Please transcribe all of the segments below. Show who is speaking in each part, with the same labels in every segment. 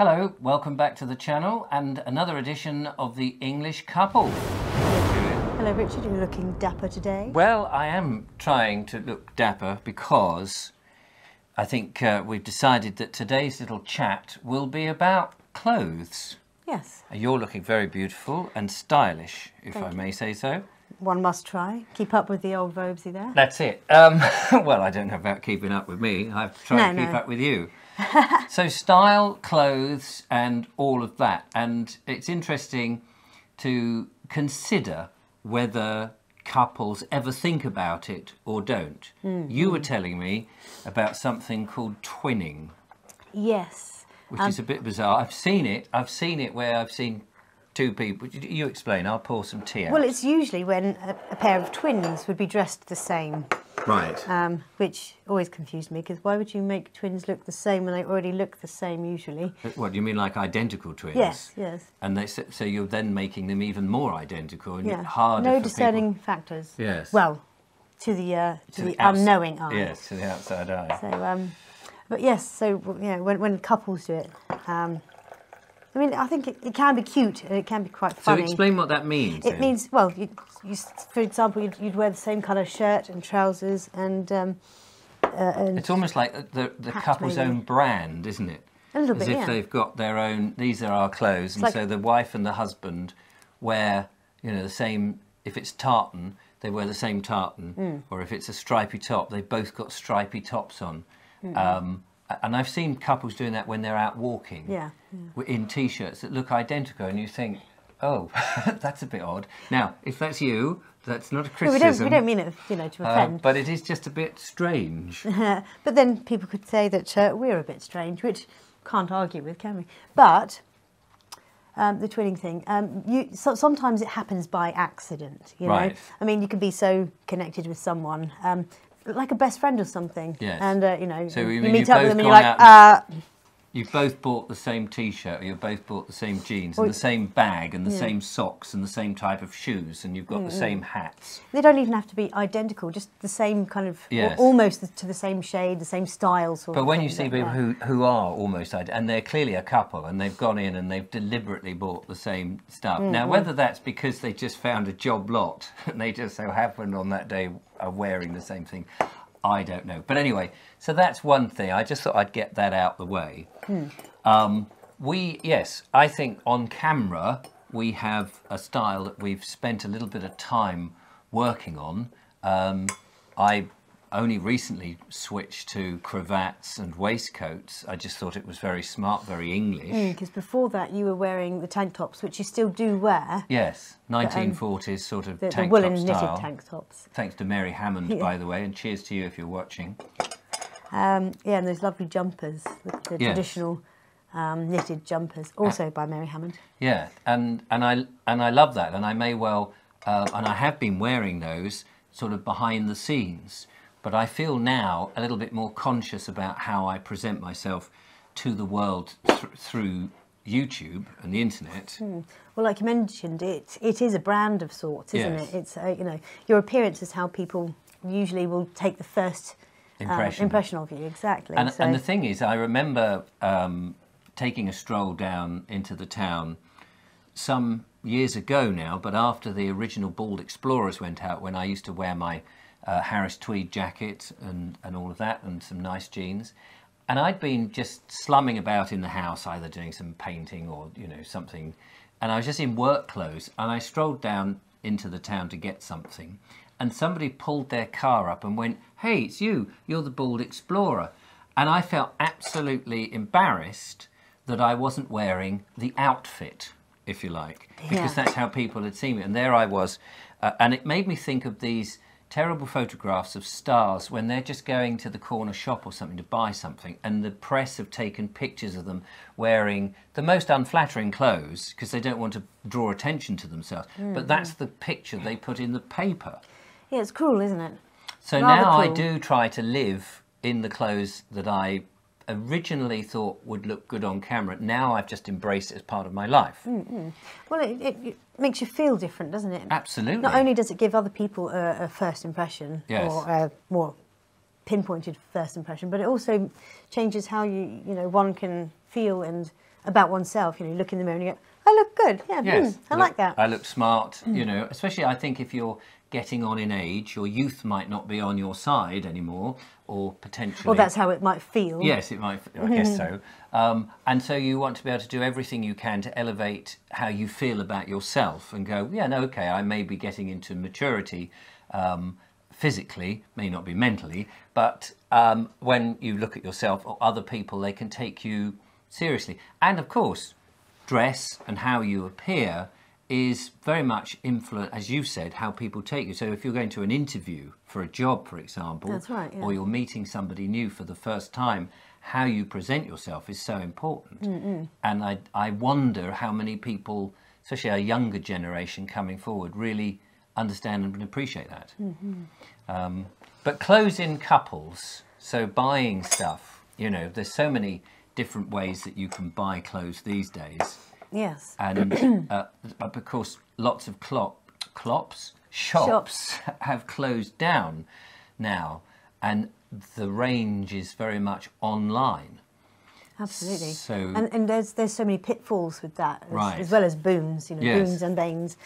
Speaker 1: Hello, welcome back to the channel and another edition of The English Couple.
Speaker 2: Hello Richard, you're looking dapper today.
Speaker 1: Well, I am trying to look dapper because I think we've decided that today's little chat will be about clothes.
Speaker 2: Yes.
Speaker 1: You're looking very beautiful and stylish, if
Speaker 2: Thank
Speaker 1: I
Speaker 2: you.
Speaker 1: may say so.
Speaker 2: One must try. Keep up with the old Vobesy there.
Speaker 1: That's it. Well, I don't know about keeping up with me. I've tried to keep up with you. So style, clothes and all of that. And it's interesting to consider whether couples ever think about it or don't. You were telling me about something called twinning.
Speaker 2: Yes.
Speaker 1: Which is a bit bizarre. I've seen it where I've seen two people. You explain, I'll pour some tea out.
Speaker 2: Well, it's usually when a pair of twins would be dressed the same.
Speaker 1: Right.
Speaker 2: Which always confused me, because why would you make twins look the same when they already look the same usually?
Speaker 1: What, you mean like identical twins?
Speaker 2: Yes, yes.
Speaker 1: And so you're then making them even more identical and
Speaker 2: Yeah.
Speaker 1: harder
Speaker 2: No
Speaker 1: for
Speaker 2: discerning
Speaker 1: people.
Speaker 2: factors.
Speaker 1: Yes.
Speaker 2: Well, to the
Speaker 1: the
Speaker 2: unknowing eye.
Speaker 1: Yes, to the outside eye.
Speaker 2: So, but yes, so when couples do it, I mean, I think it can be cute and it can be quite funny.
Speaker 1: So explain what that means.
Speaker 2: It means, well, you, for example, you'd wear the same colour shirt and trousers and
Speaker 1: it's almost like the couple's
Speaker 2: maybe.
Speaker 1: own brand, isn't it?
Speaker 2: A little
Speaker 1: As
Speaker 2: bit,
Speaker 1: if
Speaker 2: yeah.
Speaker 1: they've got their own, these are our clothes, and
Speaker 2: like-
Speaker 1: so the wife and the husband wear, the same, if it's tartan, they wear the same tartan, or if it's a stripy top, they've both got stripy tops on. And I've seen couples doing that when they're out walking.
Speaker 2: Yeah.
Speaker 1: In T-shirts that look identical, and you think, oh, that's a bit odd. Now, if that's you, that's not a
Speaker 2: No,
Speaker 1: criticism.
Speaker 2: we don't mean it, to offend.
Speaker 1: But it is just a bit strange.
Speaker 2: But then people could say that we're a bit strange, which can't argue with, can we? But the twinning thing, sometimes it happens by accident. You know,
Speaker 1: Right.
Speaker 2: I mean, you can be so connected with someone. Like a best friend or something.
Speaker 1: Yes.
Speaker 2: And,
Speaker 1: So
Speaker 2: you
Speaker 1: you mean
Speaker 2: meet
Speaker 1: you've
Speaker 2: up with
Speaker 1: both
Speaker 2: them and you're
Speaker 1: gone
Speaker 2: like,
Speaker 1: You've both bought the same T-shirt, or you've both bought the same jeans, and the same bag, and the same socks, and the same type of shoes, and you've got the same hats.
Speaker 2: they don't even have to be identical, just the same kind of,
Speaker 1: Yes.
Speaker 2: almost to the same shade, the same style sort
Speaker 1: But
Speaker 2: of
Speaker 1: when
Speaker 2: thing,
Speaker 1: you see
Speaker 2: but,
Speaker 1: people
Speaker 2: yeah.
Speaker 1: who are almost identical, and they're clearly a couple, and they've gone in and they've deliberately bought the same stuff. Now, whether that's because they just found a job lot, and they just so happened on that day are wearing the same thing, I don't know. But anyway, so that's one thing. I just thought I'd get that out the way. Yes, I think on camera we have a style that we've spent a little bit of time working on. I only recently switched to cravats and waistcoats. I just thought it was very smart, very English.
Speaker 2: Because before that you were wearing the tank tops, which you still do wear.
Speaker 1: Yes, 1940s sort of
Speaker 2: The
Speaker 1: tank
Speaker 2: woolen
Speaker 1: top
Speaker 2: knitted
Speaker 1: style.
Speaker 2: tank tops.
Speaker 1: Thanks to Mary Hammond, by the way, and cheers to you if you're watching.
Speaker 2: Yeah, and those lovely jumpers, the
Speaker 1: Yes.
Speaker 2: traditional knitted jumpers, also by Mary Hammond.
Speaker 1: Yeah, and I love that, and I may well, and I have been wearing those sort of behind the scenes, but I feel now a little bit more conscious about how I present myself to the world through YouTube and the internet.
Speaker 2: Well, like you mentioned, it is a brand of sorts, isn't
Speaker 1: Yes.
Speaker 2: it? It's your appearance is how people usually will take the first impression of you. Exactly.
Speaker 1: And
Speaker 2: So-
Speaker 1: the thing is, I remember taking a stroll down into the town some years ago now, but after the original Bald Explorers went out, when I used to wear my Harris tweed jacket and all of that, and some nice jeans. And I'd been just slumming about in the house, either doing some painting or, something. And I was just in work clothes, and I strolled down into the town to get something. And somebody pulled their car up and went, "Hey, it's you. You're the Bald Explorer." And I felt absolutely embarrassed that I wasn't wearing the outfit, if you like, because that's how people had seen me. And there I was. And it made me think of these terrible photographs of stars when they're just going to the corner shop or something to buy something, and the press have taken pictures of them wearing the most unflattering clothes because they don't want to draw attention to themselves. But that's the picture they put in the paper.
Speaker 2: yeah, it's cruel, isn't it?
Speaker 1: So
Speaker 2: Rather
Speaker 1: now I
Speaker 2: cruel.
Speaker 1: do try to live in the clothes that I originally thought would look good on camera. Now I've just embraced it as part of my life.
Speaker 2: Well, it makes you feel different, doesn't it?
Speaker 1: Absolutely.
Speaker 2: Not only does it give other people a first impression,
Speaker 1: Yes.
Speaker 2: or a more pinpointed first impression, but it also changes how one can feel and about oneself. You know, you look in the mirror and you go, I look good. Yeah,
Speaker 1: Yes,
Speaker 2: I like that.
Speaker 1: I look smart, you know, especially I think if you're getting on in age, your youth might not be on your side anymore, or potentially...
Speaker 2: Well, that's how it might feel.
Speaker 1: Yes, it might, I guess so. And so you want to be able to do everything you can to elevate how you feel about yourself and go, yeah, no, okay, I may be getting into maturity physically, may not be mentally, but when you look at yourself or other people, they can take you seriously. And of course, dress and how you appear is very much influenced, as you said, how people take you. So if you're going to an interview for a job, for example,
Speaker 2: That's right, yeah.
Speaker 1: or you're meeting somebody new for the first time, how you present yourself is so important. And I wonder how many people, especially our younger generation coming forward, really understand and appreciate that. But clothes in couples, so buying stuff, you know, there's so many different ways that you can buy clothes these days.
Speaker 2: Yes.
Speaker 1: And of course, lots of shops have closed down now, and the range is very much online.
Speaker 2: Absolutely.
Speaker 1: So,
Speaker 2: and there's so many pitfalls with that,
Speaker 1: Right.
Speaker 2: as well as booms, you know,
Speaker 1: Yes.
Speaker 2: booms and banes.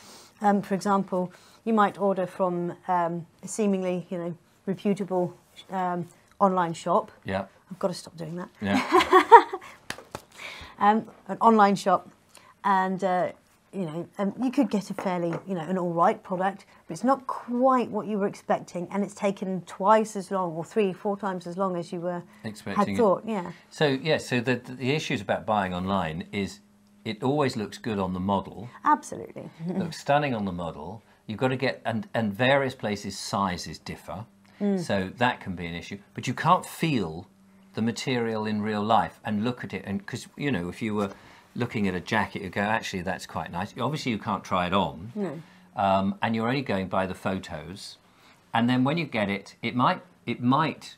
Speaker 2: For example, you might order from a seemingly, you know, reputable online shop.
Speaker 1: yeah,
Speaker 2: I've got to stop doing that.
Speaker 1: yeah,
Speaker 2: An online shop, and you know, you could get a fairly, you know, an all right product, but it's not quite what you were expecting, and it's taken twice as long, or 3-4 times as long as you were
Speaker 1: Expecting
Speaker 2: had
Speaker 1: it.
Speaker 2: thought. Yeah.
Speaker 1: So yeah, so the issues about buying online is it always looks good on the model,
Speaker 2: Absolutely.
Speaker 1: looks stunning on the model. You've got to get, and various places sizes differ, so that can be an issue. But you can't feel the material in real life and look at it, and because you know, if you were looking at a jacket, you go, actually, that's quite nice. Obviously, you can't try it on, and you're only going by the photos. And then when you get it, it might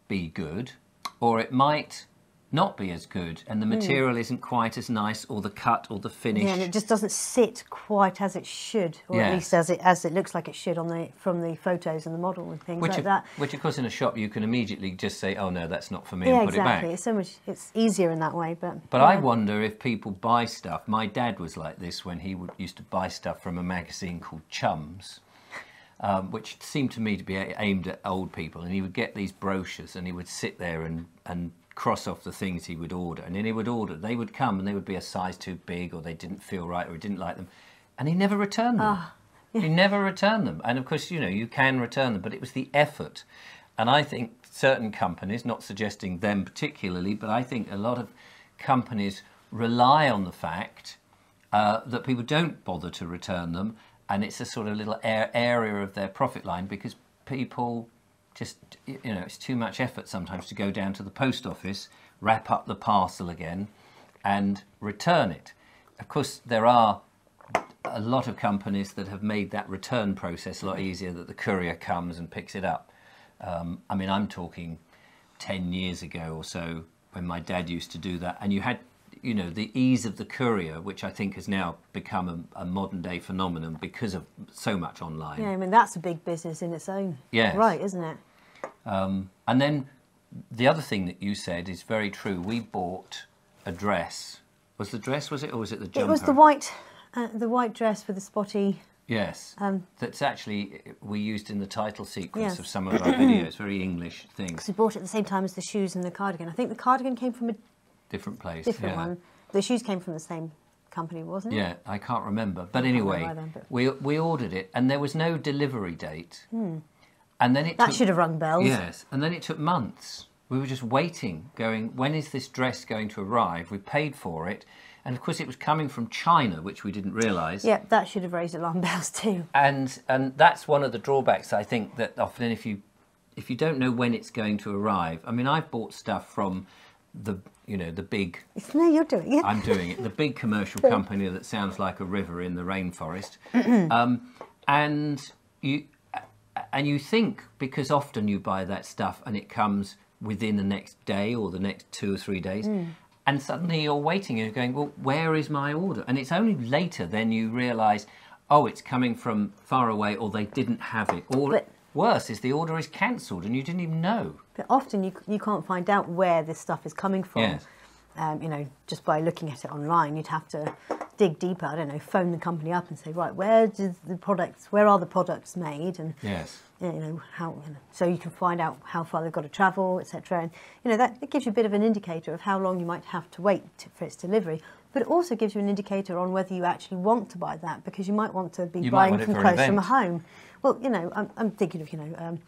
Speaker 1: be good, or it might not be as good, and the material isn't quite as nice, or the cut, or the finish.
Speaker 2: Yeah, and it just doesn't sit quite as it should, or at
Speaker 1: Yes.
Speaker 2: least as it looks like it should from the photos and the model and things like that.
Speaker 1: Which, of course, in a shop you can immediately just say, "Oh no, that's not for me,"
Speaker 2: Yeah,
Speaker 1: and put
Speaker 2: exactly.
Speaker 1: it back.
Speaker 2: It's easier in that way, but
Speaker 1: But
Speaker 2: yeah.
Speaker 1: I wonder if people buy stuff. My dad was like this when he used to buy stuff from a magazine called Chums, which seemed to me to be aimed at old people. And he would get these brochures and he would sit there and cross off the things he would order. And then he would order. They would come and they would be a size too big, or they didn't feel right, or he didn't like them. And he never returned them. He never returned them. And of course, you know, you can return them, but it was the effort. And I think certain companies, not suggesting them particularly, but I think a lot of companies rely on the fact that people don't bother to return them, and it's a sort of little area of their profit line, because people just, you know, it's too much effort sometimes to go down to the post office, wrap up the parcel again, and return it. Of course, there are a lot of companies that have made that return process a lot easier, that the courier comes and picks it up. I mean, I'm talking 10 years ago or so, when my dad used to do that, and you had, you know, the ease of the courier, which I think has now become a modern day phenomenon because of so much online.
Speaker 2: Yeah, I mean, that's a big business in its own
Speaker 1: Yes.
Speaker 2: right, isn't it?
Speaker 1: And then the other thing that you said is very true. We bought a dress. Was the dress, was it, or was it the jumper?
Speaker 2: It was the white dress with the spotty.
Speaker 1: Yes. That's actually, we used in the title sequence
Speaker 2: Yes.
Speaker 1: of some of our videos, very English things.
Speaker 2: We bought it at the same time as the shoes and the cardigan. I think the cardigan came from a
Speaker 1: Different place.
Speaker 2: different
Speaker 1: yeah.
Speaker 2: one. The shoes came from the same company, wasn't it?
Speaker 1: Yeah, I can't remember. But
Speaker 2: can't
Speaker 1: anyway,
Speaker 2: remember either, but-
Speaker 1: we ordered it, and there was no delivery date. And then it
Speaker 2: That
Speaker 1: took,
Speaker 2: should have rung bells.
Speaker 1: Yes, and then it took months. We were just waiting, going, when is this dress going to arrive? We paid for it, and of course it was coming from China, which we didn't realise.
Speaker 2: Yeah, that should have raised alarm bells too.
Speaker 1: And that's one of the drawbacks, I think, that often if you don't know when it's going to arrive. I mean, I've bought stuff from the big,
Speaker 2: No, you're doing it.
Speaker 1: I'm doing it, the big commercial company that sounds like a river in the rainforest. And you think, because often you buy that stuff and it comes within the next day or the next 2 or 3 days, and suddenly you're waiting and you're going, well, where is my order? And it's only later then you realise, oh, it's coming from far away, or they didn't have it, or
Speaker 2: But-
Speaker 1: worse is the order is cancelled and you didn't even know.
Speaker 2: But often you can't find out where this stuff is coming from.
Speaker 1: Yes.
Speaker 2: you know, just by looking at it online, you'd have to dig deeper. I don't know, phone the company up and say, right, where are the products made, and
Speaker 1: Yes.
Speaker 2: you know how. You know, so you can find out how far they've got to travel, etc. And you know that it gives you a bit of an indicator of how long you might have to wait for its delivery. But it also gives you an indicator on whether you actually want to buy that, because you might want to be buying from close from home. Well, you know, I'm thinking of, you know,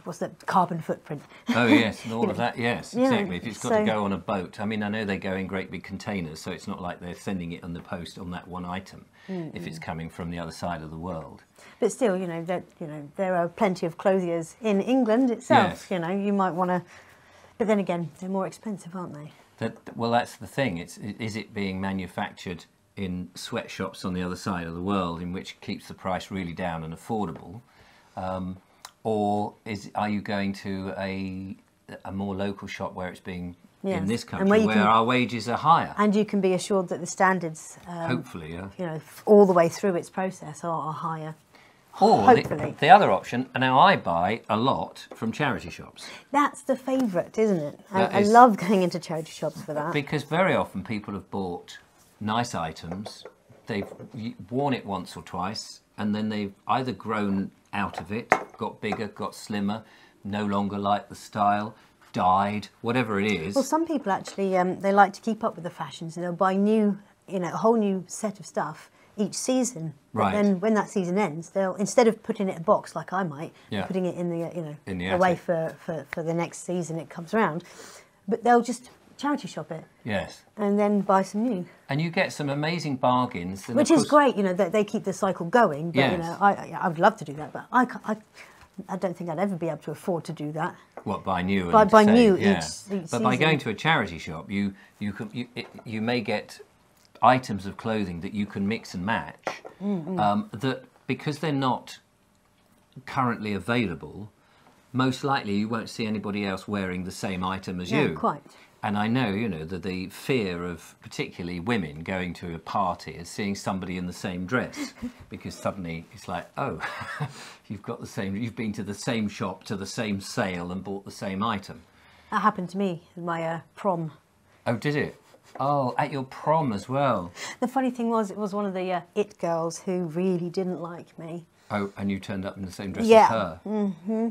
Speaker 2: what's that, carbon footprint.
Speaker 1: Oh yes, and all of that. Yes, exactly. If it's got to
Speaker 2: so-
Speaker 1: go on a boat, I mean, I know they go in great big containers, so it's not like they're sending it on the post on that one item. If it's coming from the other side of the world.
Speaker 2: But still, you know, there are plenty of clothiers in England itself.
Speaker 1: Yes.
Speaker 2: You know, you might want to, but then again, they're more expensive, aren't they?
Speaker 1: Well, that's the thing. Is it being manufactured in sweatshops on the other side of the world, in which keeps the price really down and affordable, or are you going to a more local shop where it's being in this country, where our wages are higher?
Speaker 2: And you can be assured that the standards,
Speaker 1: hopefully, yeah,
Speaker 2: you know, all the way through its process are higher.
Speaker 1: Or
Speaker 2: Hopefully.
Speaker 1: the other option, and now I buy a lot from charity shops.
Speaker 2: That's the favourite, isn't it?
Speaker 1: That
Speaker 2: I
Speaker 1: is-
Speaker 2: love going into charity shops for that.
Speaker 1: Because very often people have bought nice items, they've worn it once or twice, and then they've either grown out of it, got bigger, got slimmer, no longer like the style, died, whatever it is.
Speaker 2: Well, some people actually, they like to keep up with the fashions, and they'll buy new, you know, a whole new set of stuff each season. But
Speaker 1: Right.
Speaker 2: then when that season ends, they'll, instead of putting it in a box like I might,
Speaker 1: Yeah.
Speaker 2: putting it in the, you know,
Speaker 1: In the
Speaker 2: away
Speaker 1: attic.
Speaker 2: for the next season it comes around, but they'll just charity shop it
Speaker 1: Yes.
Speaker 2: and then buy some new.
Speaker 1: And you get some amazing bargains. And
Speaker 2: Which
Speaker 1: of
Speaker 2: is
Speaker 1: course-
Speaker 2: great, you know, that they keep the cycle going. But, you
Speaker 1: Yes.
Speaker 2: know, I would love to do that, but I don't think I'd ever be able to afford to do that.
Speaker 1: What, buy new?
Speaker 2: Buy
Speaker 1: and save,
Speaker 2: new
Speaker 1: yeah.
Speaker 2: each
Speaker 1: But by
Speaker 2: season.
Speaker 1: going to a charity shop, you may get items of clothing that you can mix and match. That, because they're not currently available, most likely you won't see anybody else wearing the same item as
Speaker 2: Yeah,
Speaker 1: you.
Speaker 2: quite.
Speaker 1: And I know, you know, the fear of particularly women going to a party is seeing somebody in the same dress, because suddenly it's like, oh, you've been to the same shop, to the same sale, and bought the same item.
Speaker 2: That happened to me at my prom.
Speaker 1: Oh, did it? Oh, at your prom as well.
Speaker 2: The funny thing was, it was one of the it girls who really didn't like me.
Speaker 1: Oh, and you turned up in the same dress
Speaker 2: Yeah.
Speaker 1: as her. Mm-hmm.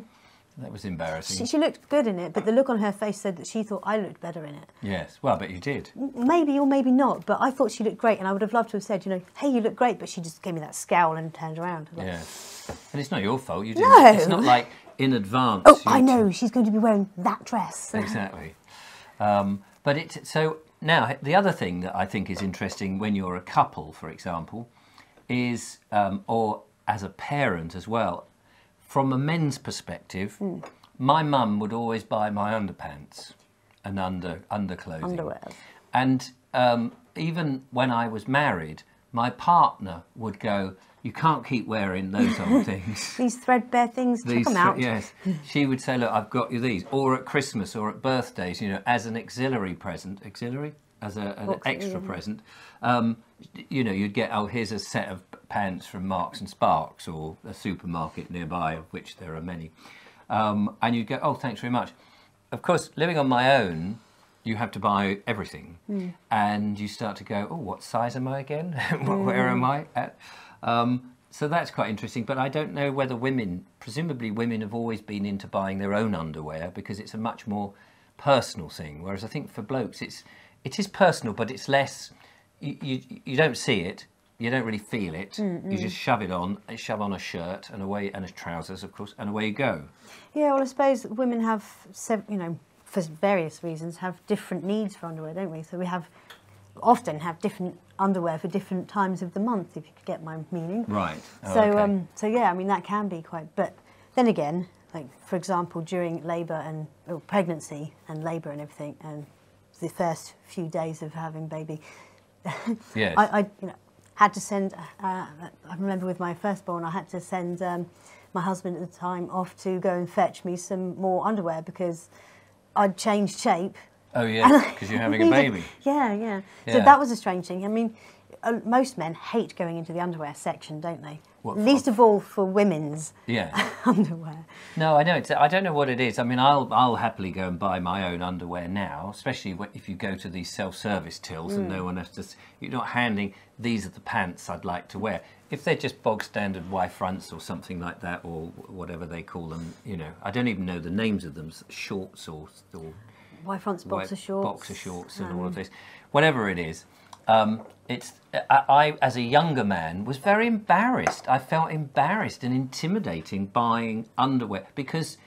Speaker 1: That was embarrassing.
Speaker 2: She looked good in it, but the look on her face said that she thought I looked better in it.
Speaker 1: Yes, well, I bet you did.
Speaker 2: Maybe or maybe not, but I thought she looked great, and I would have loved to have said, you know, hey, you look great, but she just gave me that scowl and turned around. Like,
Speaker 1: Yes. And it's not your fault. You didn't.
Speaker 2: No.
Speaker 1: It's not like in advance.
Speaker 2: oh, I
Speaker 1: you'd-
Speaker 2: know, she's going to be wearing that dress.
Speaker 1: Exactly. So now the other thing that I think is interesting when you're a couple, for example, is or as a parent as well, from a men's perspective, my mum would always buy my underpants and underclothing.
Speaker 2: Underwear.
Speaker 1: And even when I was married, my partner would go, "You can't keep wearing those old things."
Speaker 2: These threadbare things, check them out.
Speaker 1: Yes, she would say, "Look, I've got you these," or at Christmas or at birthdays, you know, as an auxiliary present, as an extra present. You know, you'd get, oh, here's a set of pants from Marks and Sparks or a supermarket nearby, of which there are many, and you'd go, "Oh, thanks very much." Of course, living on my own, you have to buy everything, and you start to go, "Oh, what size am I again? Where am I at?" So that's quite interesting, but I don't know whether presumably women have always been into buying their own underwear because it's a much more personal thing, whereas I think for blokes it is personal, but it's less, you don't see it, you don't really feel it, you just shove on a shirt and away, and trousers, of course, and away you go.
Speaker 2: Yeah, well, I suppose women have, you know, for various reasons, have different needs for underwear, don't we? So we often have different underwear for different times of the month, if you could get my meaning.
Speaker 1: Right. Oh,
Speaker 2: So,
Speaker 1: okay.
Speaker 2: so yeah, I mean, that can be quite, but then again, like, for example, during labour or pregnancy and labour and everything, and the first few days of having baby,
Speaker 1: Yes.
Speaker 2: I had to send, I remember with my firstborn, I had to send my husband at the time off to go and fetch me some more underwear because I'd changed shape.
Speaker 1: Oh, yes, because you're having a baby.
Speaker 2: Yeah. So
Speaker 1: Yeah.
Speaker 2: that was a strange thing. I mean, most men hate going into the underwear section, don't they?
Speaker 1: What,
Speaker 2: Least of all for women's
Speaker 1: Yeah.
Speaker 2: underwear.
Speaker 1: No, I know. I don't know what it is. I mean, I'll happily go and buy my own underwear now, especially if you go to these self-service tills and no one has to. You're not handing, these are the pants I'd like to wear. If they're just bog standard Y fronts or something like that, or whatever they call them, I don't even know the names of them. Shorts or
Speaker 2: Y fronts, boxer shorts.
Speaker 1: Boxer shorts and all of this, whatever it is. I, as a younger man, was very embarrassed. I felt embarrassed and intimidating buying underwear because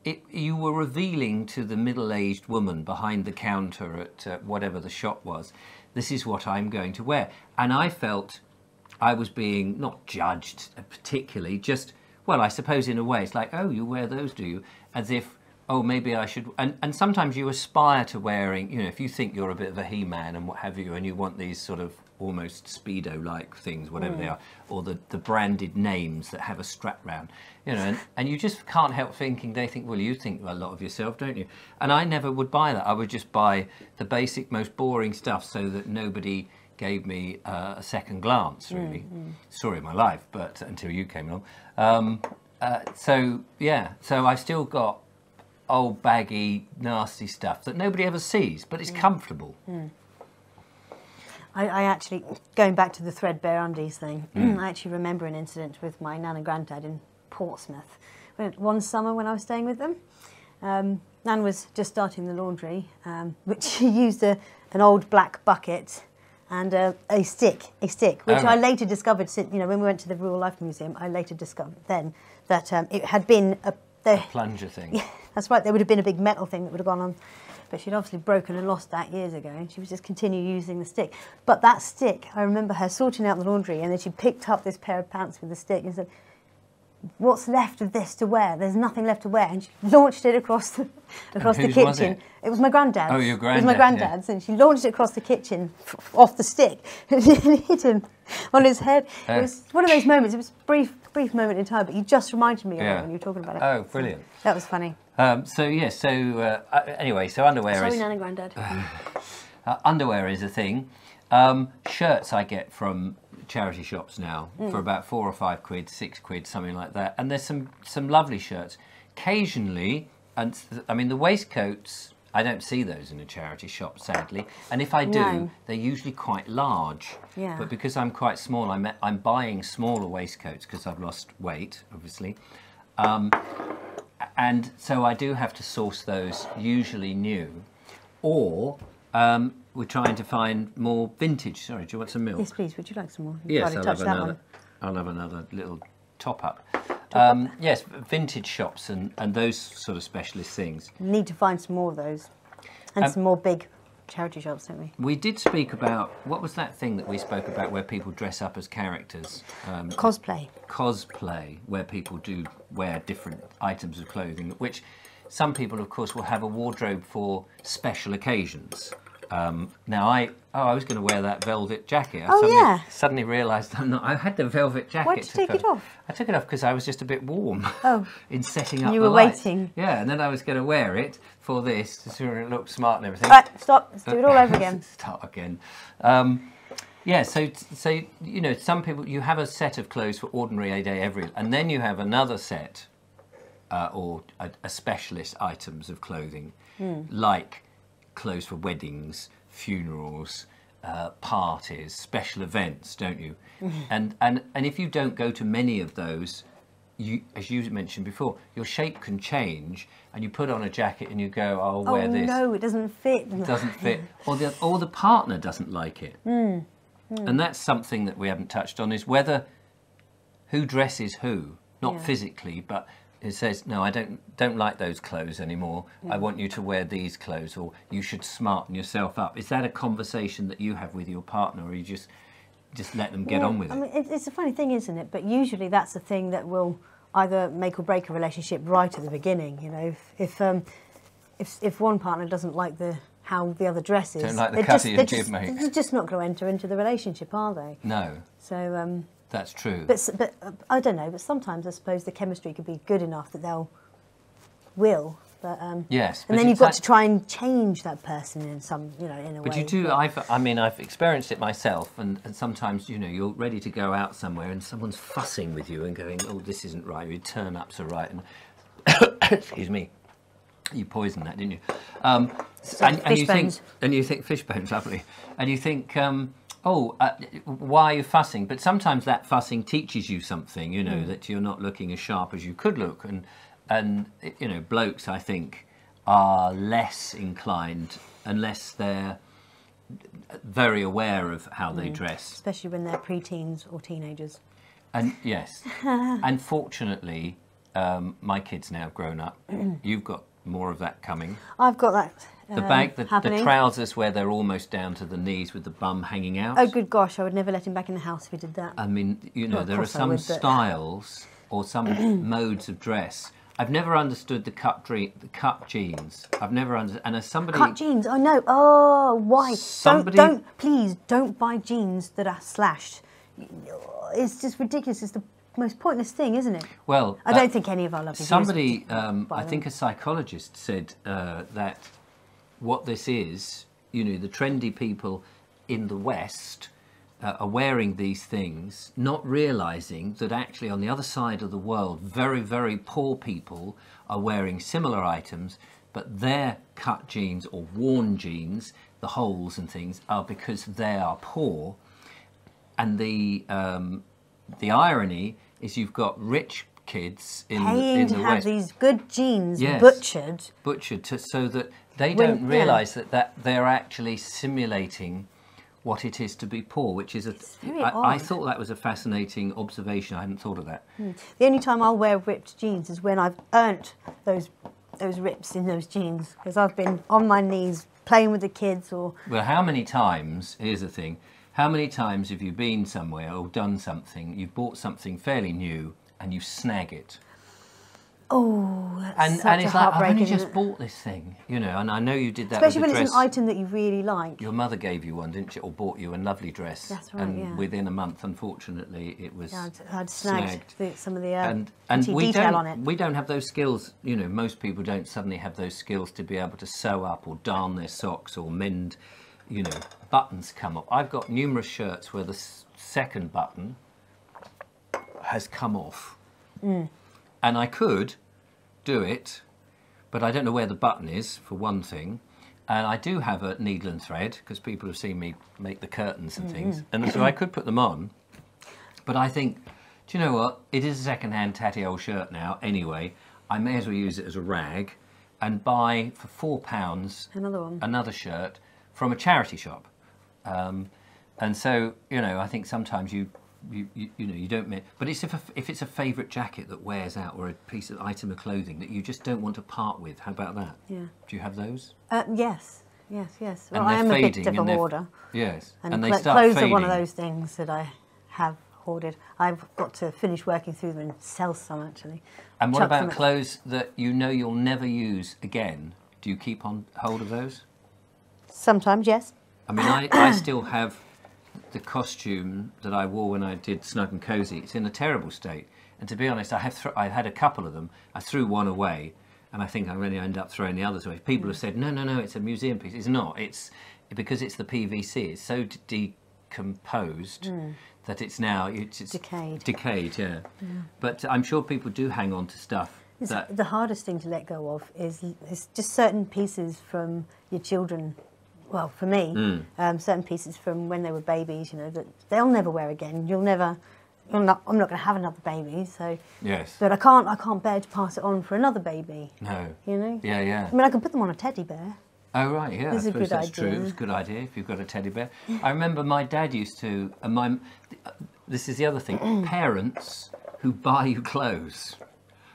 Speaker 1: you were revealing to the middle-aged woman behind the counter at whatever the shop was, this is what I'm going to wear. And I felt I was being not judged particularly, just, well, I suppose in a way, it's like, oh, you wear those, do you? As if, oh, maybe I should. And sometimes you aspire to wearing, if you think you're a bit of a He-Man and what have you, and you want these sort of almost Speedo-like things, whatever they are, or the branded names that have a strap round, and you just can't help thinking, they think, well, you think a lot of yourself, don't you? And I never would buy that. I would just buy the basic, most boring stuff so that nobody gave me a second glance, really. Story of my life, but until you came along. So I've still got old baggy nasty stuff that nobody ever sees, but it's comfortable.
Speaker 2: I actually, going back to the threadbare undies thing, I actually remember an incident with my nan and granddad in Portsmouth. One summer when I was staying with them, Nan was just starting the laundry, which she used an old black bucket and a stick, which I later discovered, when we went to the Rural Life Museum, I later discovered then that it had been
Speaker 1: A plunger thing.
Speaker 2: Yeah, that's right. There would have been a big metal thing that would have gone on. But she'd obviously broken and lost that years ago, and she was just continue using the stick. But that stick, I remember her sorting out the laundry, and then she picked up this pair of pants with the stick and said, what's left of this to wear? There's nothing left to wear. And she launched it across the kitchen.
Speaker 1: Was it?
Speaker 2: It was my granddad's.
Speaker 1: Oh, your granddad.
Speaker 2: It was my granddad's, and she launched it across the kitchen off the stick and hit him on his head. It was one of those moments. It was a brief moment in time, but you just reminded me of it when you were talking about it.
Speaker 1: Oh, brilliant.
Speaker 2: So, that was funny.
Speaker 1: Anyway, so underwear
Speaker 2: Sorry,
Speaker 1: is...
Speaker 2: Nan and Grandad.
Speaker 1: Underwear is a thing. Shirts I get from charity shops now for about £4 or £5, £6, something like that. And there's some lovely shirts. Occasionally, and I mean the waistcoats, I don't see those in a charity shop, sadly. And if I do, they're usually quite large.
Speaker 2: Yeah.
Speaker 1: But because I'm quite small, I'm buying smaller waistcoats because I've lost weight, obviously. And so I do have to source those, usually new. Or we're trying to find more vintage. Sorry, do you want some milk?
Speaker 2: Yes, please. Would you like some more?
Speaker 1: Yes, I'll have another little top up. Yes, vintage shops and those sort of specialist things.
Speaker 2: We need to find some more of those. And some more big charity shops, don't we?
Speaker 1: We did speak about, what was that thing that we spoke about where people dress up as characters?
Speaker 2: Cosplay.
Speaker 1: Cosplay, where people do wear different items of clothing, which some people, of course, will have a wardrobe for special occasions. Now, I was going to wear that velvet jacket. I suddenly realised I'm not. I had the velvet jacket.
Speaker 2: Why did you take it off?
Speaker 1: I took it off because I was just a bit warm in setting up
Speaker 2: you
Speaker 1: the
Speaker 2: were
Speaker 1: lights.
Speaker 2: waiting.
Speaker 1: Yeah, and then I was going to wear it for this to sort of look smart and everything.
Speaker 2: Right, stop. Let's do it all over again.
Speaker 1: Start again. So some people, you have a set of clothes for ordinary day every, and then you have another set or a specialist items of clothing, like clothes for weddings, funerals, parties, special events, don't you? And if you don't go to many of those, you, as you mentioned before, your shape can change, and you put on a jacket and you go, I'll wear this.
Speaker 2: Oh no, it doesn't fit.
Speaker 1: It doesn't fit, or the partner doesn't like it. And that's something that we haven't touched on, is who dresses who, not physically, but it says, no, I don't like those clothes anymore. I want you to wear these clothes, or you should smarten yourself up. Is that a conversation that you have with your partner, or you just let them get on with it?
Speaker 2: I mean, it's a funny thing, isn't it? But usually that's the thing that will either make or break a relationship right at the beginning. You know, if one partner doesn't like how the other dresses,
Speaker 1: don't like the cutty and jib makes,
Speaker 2: they're just not going to enter into the relationship, are they?
Speaker 1: No.
Speaker 2: So.
Speaker 1: That's true.
Speaker 2: But I don't know. But sometimes I suppose the chemistry could be good enough that will But
Speaker 1: Yes,
Speaker 2: and
Speaker 1: but
Speaker 2: then you've
Speaker 1: it's
Speaker 2: got to try and change that person in some, in a way.
Speaker 1: But you do. I've experienced it myself, and sometimes you're ready to go out somewhere, and someone's fussing with you and going, "Oh, this isn't right. Your turn-ups are right." And excuse me, you poisoned that, didn't you? And
Speaker 2: fish bones.
Speaker 1: you think fish bones, lovely, and you think, why are you fussing? But sometimes that fussing teaches you something, that you're not looking as sharp as you could look, and blokes, I think, are less inclined unless they're very aware of how they dress.
Speaker 2: Especially when they're preteens or teenagers.
Speaker 1: And yes, and fortunately, my kids now have grown up. You've got more of that coming.
Speaker 2: I've got that.
Speaker 1: The trousers where they're almost down to the knees with the bum hanging out.
Speaker 2: Oh, good gosh! I would never let him back in the house if he did that.
Speaker 1: I mean,
Speaker 2: Well,
Speaker 1: there are some styles or some modes of dress. I've never understood the cut jeans. I've never understood. And as somebody
Speaker 2: cut jeans, I know. Oh, why? Please don't buy jeans that are slashed. It's just ridiculous. It's the most pointless thing, isn't it?
Speaker 1: Well,
Speaker 2: I don't think any of our lovely
Speaker 1: somebody, I think a psychologist said that what this is, the trendy people in the West are wearing these things, not realising that actually on the other side of the world, very, very poor people are wearing similar items, but their cut jeans or worn jeans, the holes and things, are because they are poor. And the irony is you've got rich kids in the West
Speaker 2: to have these good jeans
Speaker 1: butchered so that they don't realise that they're actually simulating what it is to be poor, which is I thought that was a fascinating observation. I hadn't thought of that.
Speaker 2: The only time I'll wear ripped jeans is when I've earned those rips in those jeans, because I've been on my knees playing with the kids or...
Speaker 1: Well, how many times, here's the thing, how many times have you been somewhere or done something, you've bought something fairly new and you snag it?
Speaker 2: Oh, that's
Speaker 1: and it's like, I've only just bought this thing, and I know you did that.
Speaker 2: Especially when it's an item that you really like.
Speaker 1: Your mother gave you one, didn't she, or bought you a lovely dress?
Speaker 2: That's right.
Speaker 1: And within a month, unfortunately, it was
Speaker 2: I'd snagged some of the
Speaker 1: and
Speaker 2: detail on it.
Speaker 1: We don't have those skills. Most people don't suddenly have those skills to be able to sew up or darn their socks or mend. Buttons come up. I've got numerous shirts where the second button has come off. And I could do it, but I don't know where the button is, for one thing. And I do have a needle and thread, because people have seen me make the curtains and things. And so I could put them on. But I think, do you know what? It is a second-hand tatty old shirt now anyway. I may as well use it as a rag and buy, for £4, another shirt from a charity shop. And so, I think sometimes you don't, but it's if it's a favourite jacket that wears out or a piece of item of clothing that you just don't want to part with. How about that?
Speaker 2: Yeah.
Speaker 1: Do you have those?
Speaker 2: Yes. Well,
Speaker 1: and
Speaker 2: I am
Speaker 1: fading,
Speaker 2: a bit of a hoarder.
Speaker 1: Yes.
Speaker 2: And
Speaker 1: they start
Speaker 2: clothes
Speaker 1: fading.
Speaker 2: are one of those things that I have hoarded. I've got to finish working through them and sell some, actually.
Speaker 1: And what about clothes that you'll never use again? Do you keep on hold of those? Sometimes, yes. I mean, I still have the costume that I wore when I did Snug and Cosy. It's in a terrible state. And to be honest, I've had a couple of them. I threw one away, and I think I'm going to end up throwing the others away. People have said, no, it's a museum piece. It's not. It's because it's the PVC. It's so decomposed that it's now... It's decayed, yeah. But I'm sure people do hang on to stuff. The hardest thing to let go of is just certain pieces from your children. Well, for me, certain pieces from when they were babies, that they'll never wear again. I'm not going to have another baby, so. Yes. But I can't bear to pass it on for another baby. No. Yeah. I mean, I can put them on a teddy bear. Oh right, yeah. I suppose that's true. It's a good idea if you've got a teddy bear. I remember my dad used to. This is the other thing. Parents who buy you clothes,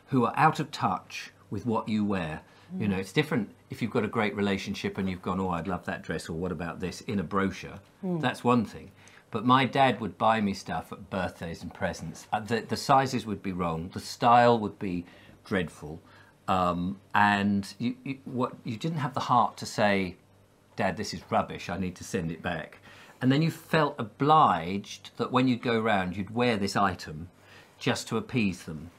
Speaker 1: who are out of touch with what you wear. It's different if you've got a great relationship and you've gone, oh, I'd love that dress, or what about this, in a brochure. That's one thing. But my dad would buy me stuff at birthdays and presents. The sizes would be wrong. The style would be dreadful. And you didn't have the heart to say, Dad, this is rubbish, I need to send it back. And then you felt obliged that when you'd go round, you'd wear this item just to appease them,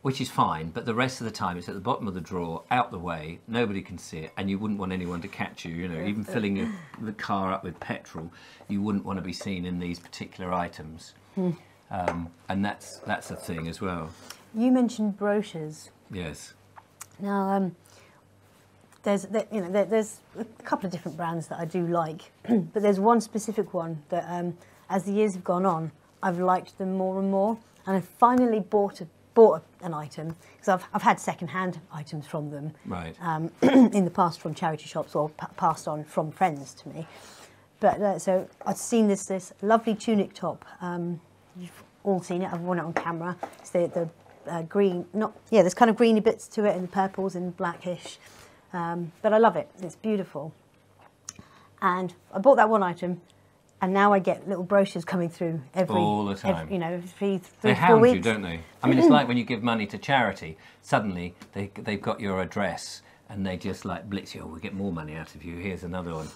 Speaker 1: which is fine, but the rest of the time it's at the bottom of the drawer, out the way, nobody can see it, and you wouldn't want anyone to catch you, you know, even filling the car up with petrol, you wouldn't want to be seen in these particular items. And that's a thing as well.
Speaker 2: You mentioned brochures.
Speaker 1: Yes.
Speaker 2: Now, there's a couple of different brands that I do like, but there's one specific one that, as the years have gone on, I've liked them more and more, and I finally bought an item because I've had second-hand items from them,
Speaker 1: Right.
Speaker 2: In the past from charity shops or passed on from friends to me. But so I've seen this lovely tunic top. You've all seen it. I've worn it on camera. It's the green, there's kind of greeny bits to it, and purples and blackish. But I love it. It's beautiful. And I bought that one item, and now I get little brochures coming through
Speaker 1: all the time.
Speaker 2: Every 3
Speaker 1: They
Speaker 2: 4
Speaker 1: hound
Speaker 2: weeks.
Speaker 1: you, don't they? I mean, it's like when you give money to charity. Suddenly, they've got your address, and they just like blitz you. Oh, we'll get more money out of you. Here's another one.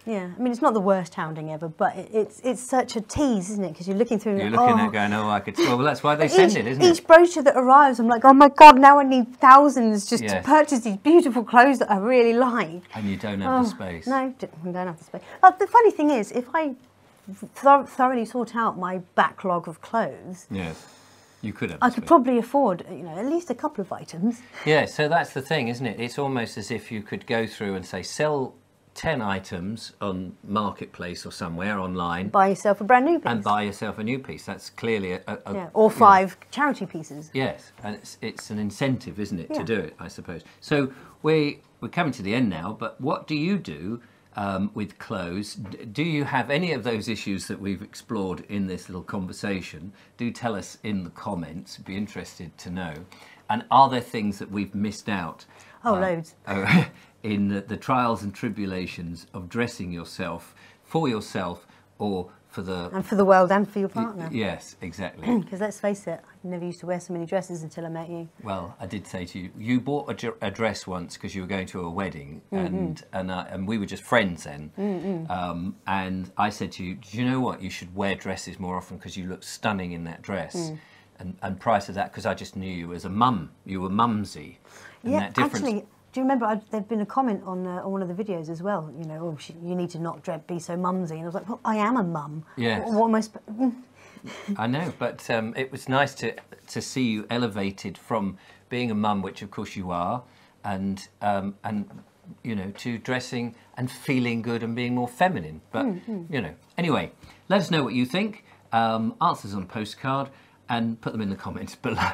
Speaker 2: Yeah, I mean, it's not the worst hounding ever, but it's such a tease, isn't it? Because you're looking through.
Speaker 1: You're looking at going, oh, I could. Well, that's why they send it, isn't it?
Speaker 2: Each brochure that arrives, I'm like, oh my God, now I need thousands just to
Speaker 1: Yes.
Speaker 2: purchase these beautiful clothes that I really like.
Speaker 1: And you don't have the space.
Speaker 2: No, I don't have the space. The funny thing is, if I thoroughly sort out my backlog of clothes,
Speaker 1: Yes. You could have.
Speaker 2: I
Speaker 1: the
Speaker 2: could
Speaker 1: space.
Speaker 2: probably afford, at least a couple of items.
Speaker 1: Yeah, so that's the thing, isn't it? It's almost as if you could go through and say, sell 10 items on Marketplace or somewhere online
Speaker 2: Buy yourself a brand new piece.
Speaker 1: and buy yourself a new piece. That's clearly
Speaker 2: or 5 charity pieces.
Speaker 1: Yes, and it's an incentive, isn't it,
Speaker 2: Yeah.
Speaker 1: to do it, I suppose. So we're coming to the end now, but what do you do with clothes? Do you have any of those issues that we've explored in this little conversation? Do tell us in the comments. Be interested to know. And are there things that we've missed out?
Speaker 2: Loads.
Speaker 1: In the trials and tribulations of dressing yourself for yourself or for the...
Speaker 2: And for the world and for your partner.
Speaker 1: Yes, exactly.
Speaker 2: Because let's face it, I never used to wear so many dresses until I met you.
Speaker 1: Well, I did say to you, you bought a dress once because you were going to a wedding, and we were just friends then. And I said to you, do you know what? You should wear dresses more often because you look stunning in that dress. And prior to that, because I just knew you as a mum, you were mumsy. And
Speaker 2: Yeah,
Speaker 1: that difference.
Speaker 2: actually, do you remember there'd been a comment on one of the videos as well? You need to not be so mumsy. And I was like, well, I am a mum.
Speaker 1: Yes.
Speaker 2: What am I
Speaker 1: I know, but it was nice to see you elevated from being a mum, which of course you are, and to dressing and feeling good and being more feminine. But anyway, let us know what you think. Answers on a postcard, and put them in the comments below.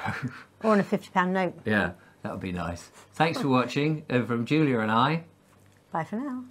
Speaker 2: Or on a £50 note.
Speaker 1: Yeah, that would be nice. Thanks for watching. From Julia and I.
Speaker 2: Bye for now.